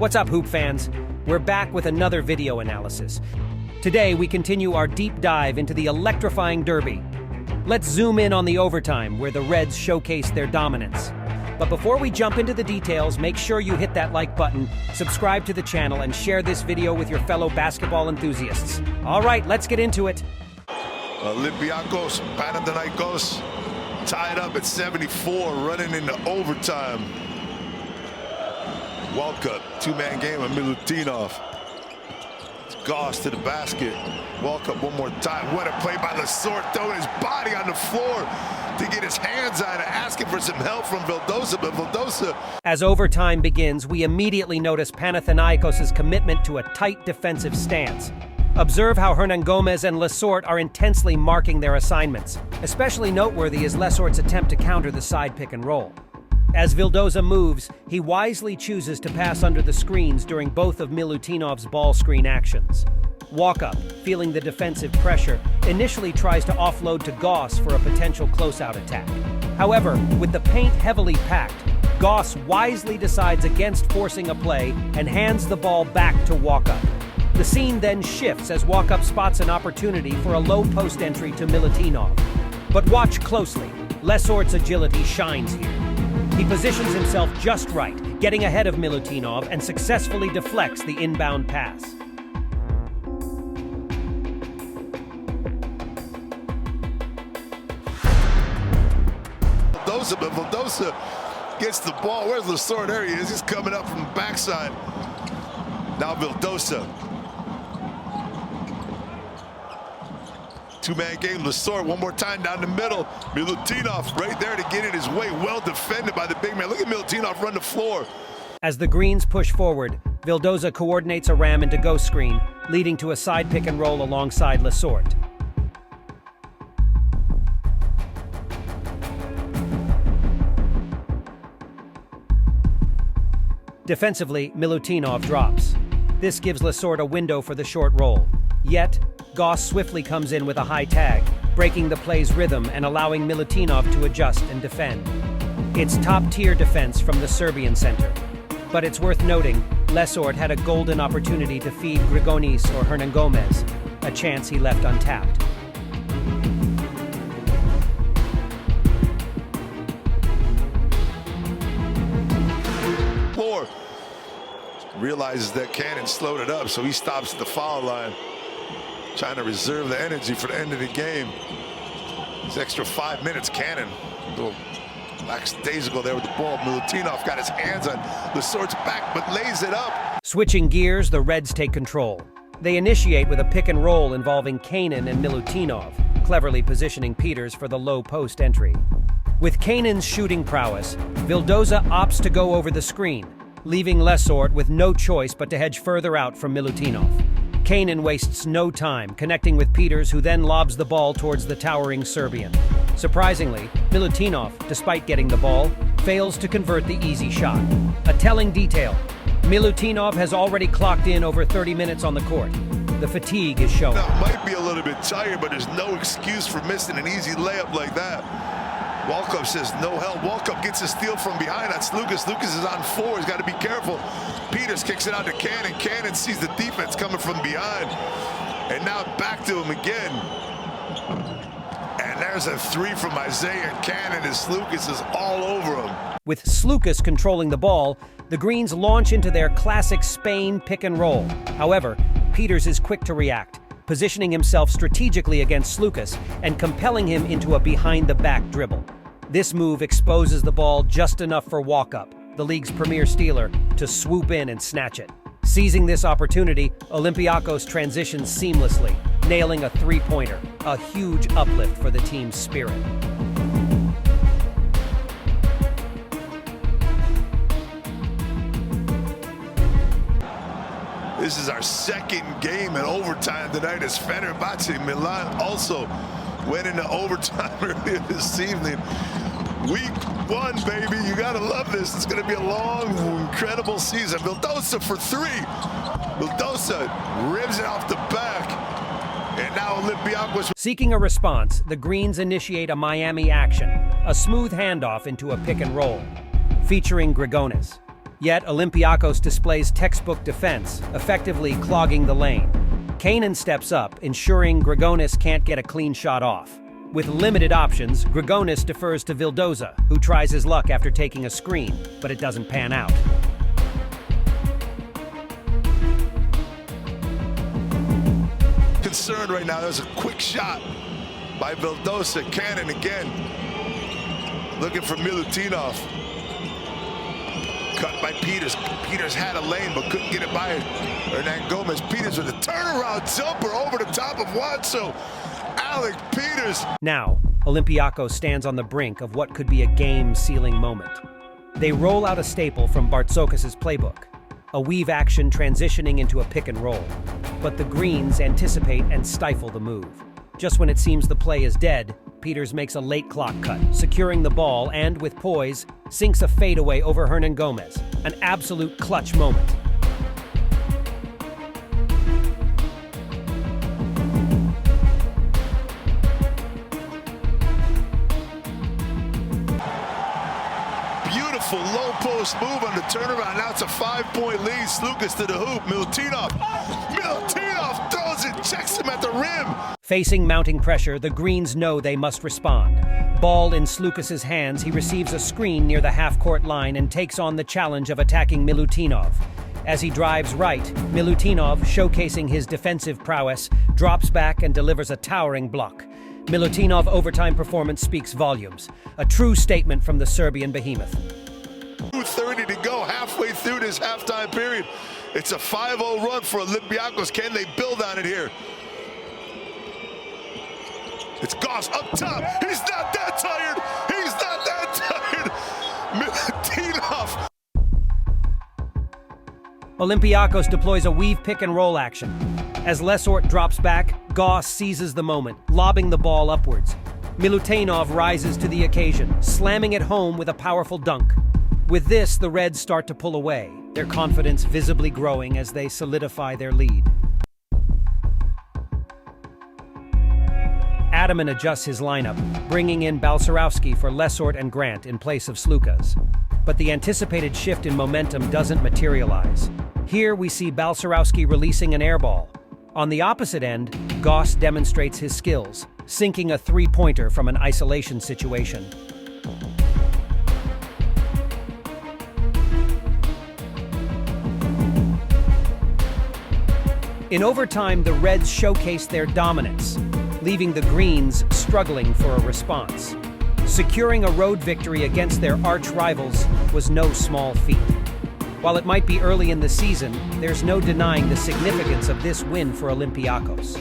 What's up, Hoop fans? We're back with another video analysis. Today, we continue our deep dive into the electrifying derby. Let's zoom in on the overtime, where the Reds showcase their dominance. But before we jump into the details, make sure you hit that like button, subscribe to the channel, and share this video with your fellow basketball enthusiasts. All right, let's get into it. Olympiacos, Panathinaikos, tied up at 74, running into overtime. World Cup, two-man game of Milutinov. It's Goss to the basket. World Cup one more time. What a play by Lesort, throwing his body on the floor to get his hands on it, asking for some help from Vildosa, but Vildosa... As overtime begins, we immediately notice Panathinaikos' commitment to a tight defensive stance. Observe how Hernangomez and Lesort are intensely marking their assignments. Especially noteworthy is Lesort's attempt to counter the side pick and roll. As Vildosa moves, he wisely chooses to pass under the screens during both of Milutinov's ball screen actions. Walkup, feeling the defensive pressure, initially tries to offload to Goss for a potential closeout attack. However, with the paint heavily packed, Goss wisely decides against forcing a play and hands the ball back to Walkup. The scene then shifts as Walkup spots an opportunity for a low post entry to Milutinov. But watch closely. Lesort's agility shines here. He positions himself just right, getting ahead of Milutinov and successfully deflects the inbound pass. Vildosa gets the ball. Where's Lesort? There he is. He's coming up from the backside. Now Vildosa. Two-man game, Lesort one more time down the middle. Milutinov right there to get in his way. Well defended by the big man. Look at Milutinov run the floor. As the Greens push forward, Vildosa coordinates a ram into ghost screen, leading to a side pick and roll alongside Lesort. Defensively, Milutinov drops. This gives Lesort a window for the short roll. Yet, Goss swiftly comes in with a high tag, breaking the play's rhythm and allowing Milutinov to adjust and defend. It's top-tier defense from the Serbian center. But it's worth noting, Lesort had a golden opportunity to feed Grigonis or Hernangomez, a chance he left untapped. Realizes that Cannon slowed it up, so he stops at the foul line, trying to reserve the energy for the end of the game. This extra 5 minutes, Cannon, a little lackadaisical there with the ball. Milutinov got his hands on Lesort's back, but lays it up. Switching gears, the Reds take control. They initiate with a pick and roll involving Cannon and Milutinov, cleverly positioning Peters for the low post entry. With Cannon's shooting prowess, Vildosa opts to go over the screen, leaving Lesort with no choice but to hedge further out from Milutinov. Cannon wastes no time, connecting with Peters, who then lobs the ball towards the towering Serbian. Surprisingly, Milutinov, despite getting the ball, fails to convert the easy shot. A telling detail, Milutinov has already clocked in over 30 minutes on the court. The fatigue is showing. Now, might be a little bit tired, but there's no excuse for missing an easy layup like that. Walkup says no help. Walkup gets a steal from behind. That's Lucas. Lucas is on 4. He's got to be careful. Peters kicks it out to Cannon. Cannon sees the defense coming from behind. And now back to him again. And there's a 3 from Isaiah Cannon as Lucas is all over him. With Slukas controlling the ball, the Greens launch into their classic Spain pick and roll. However, Peters is quick to react, positioning himself strategically against Slukas and compelling him into a behind-the-back dribble. This move exposes the ball just enough for Walkup, the league's premier stealer, to swoop in and snatch it. Seizing this opportunity, Olympiacos transitions seamlessly, nailing a three-pointer, a huge uplift for the team's spirit. This is our second game in overtime tonight as Fenerbahce Milan also went into overtime earlier this evening. Week 1, baby. You gotta love this. It's gonna be a long, incredible season. Vildosa for 3. Vildosa ribs it off the back. And now Olympiacos. Seeking a response, the Greens initiate a Miami action, a smooth handoff into a pick and roll, featuring Grigonis. Yet Olympiacos displays textbook defense, effectively clogging the lane. Kanan steps up, ensuring Grigonis can't get a clean shot off. With limited options, Grigonis defers to Vildoza, who tries his luck after taking a screen, but it doesn't pan out. Concerned right now. There's a quick shot by Vildoza. Kanan again looking for Milutinov. Cut by Peters. Peters had a lane but couldn't get it by Hernangomez. Peters with a turnaround jumper over the top of Watso. Alec Peters. Now, Olympiacos stands on the brink of what could be a game-sealing moment. They roll out a staple from Bartzokis' playbook, a weave action transitioning into a pick and roll. But the Greens anticipate and stifle the move. Just when it seems the play is dead, Peters makes a late clock cut, securing the ball and, with poise, sinks a fadeaway over Hernangomez. An absolute clutch moment. Beautiful low post move on the turnaround. Now it's a 5-point lead. Slukas to the hoop. Milutinov throws it, checks him at the rim. Facing mounting pressure, the Greens know they must respond. Ball in Slukas' hands, he receives a screen near the half-court line and takes on the challenge of attacking Milutinov. As he drives right, Milutinov, showcasing his defensive prowess, drops back and delivers a towering block. Milutinov overtime performance speaks volumes. A true statement from the Serbian behemoth. 2:30 to go, halfway through this halftime period. It's a 5-0 run for Olympiacos. Can they build on it here? It's Goss up top. He's not that tired. He's not that tired. Milutinov. Olympiacos deploys a weave pick and roll action. As Lesort drops back, Goss seizes the moment, lobbing the ball upwards. Milutinov rises to the occasion, slamming it home with a powerful dunk. With this, the Reds start to pull away, their confidence visibly growing as they solidify their lead. Adaman adjusts his lineup, bringing in Balcerowski for Lesort and Grant in place of Slukas. But the anticipated shift in momentum doesn't materialize. Here we see Balcerowski releasing an airball. On the opposite end, Goss demonstrates his skills, sinking a three-pointer from an isolation situation. In overtime, the Reds showcased their dominance, leaving the Greens struggling for a response. Securing a road victory against their arch-rivals was no small feat. While it might be early in the season, there's no denying the significance of this win for Olympiacos.